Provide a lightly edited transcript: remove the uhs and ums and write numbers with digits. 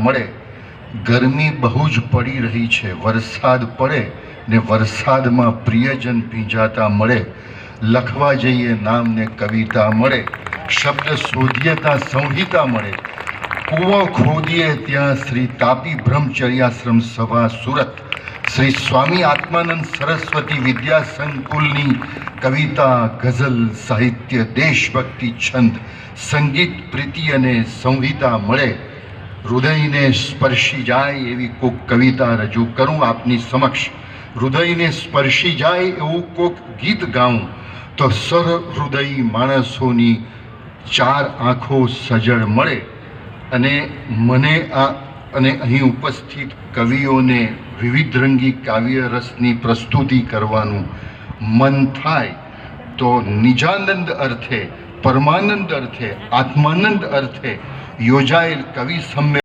મળે. ગરમી બહુ જ પડી રહી છે, વરસાદ પડે ને વરસાદમાં પ્રિયજન ભીંજાતા મળે. લખવા જઈએ નામ ને કવિતા મળે, શબ્દ શોધીએ ત્યાં સંહિતા મળે. કૂવો ખોદીએ ત્યાં શ્રી તાપી બ્રહ્મચર્યાશ્રમ સભા સુરત, શ્રી સ્વામી આત્માનંદ સરસ્વતી વિદ્યા સંકુલની કવિતા, ગઝલ, સાહિત્ય, દેશભક્તિ, છંદ, સંગીત, પ્રીતિ અને સંહિતા મળે. હૃદયને સ્પર્શી જાય એવી કોક કવિતા રજૂ કરું આપની સમક્ષ. હૃદયને સ્પર્શી જાય એવું કોક ગીત ગાઉં તો સહૃદયી માણસોની ચાર આંખો સજળ મળે. અને મને અને અહીં ઉપસ્થિત કવિઓને વિવિધરંગી કાવ્ય રસની પ્રસ્તુતિ કરવાનું મન થાય તો નિજાનંદ અર્થે, પરમાનંદ અર્થે, આત્માનંદ અર્થે યોજાયેલ કવિ સંમેલન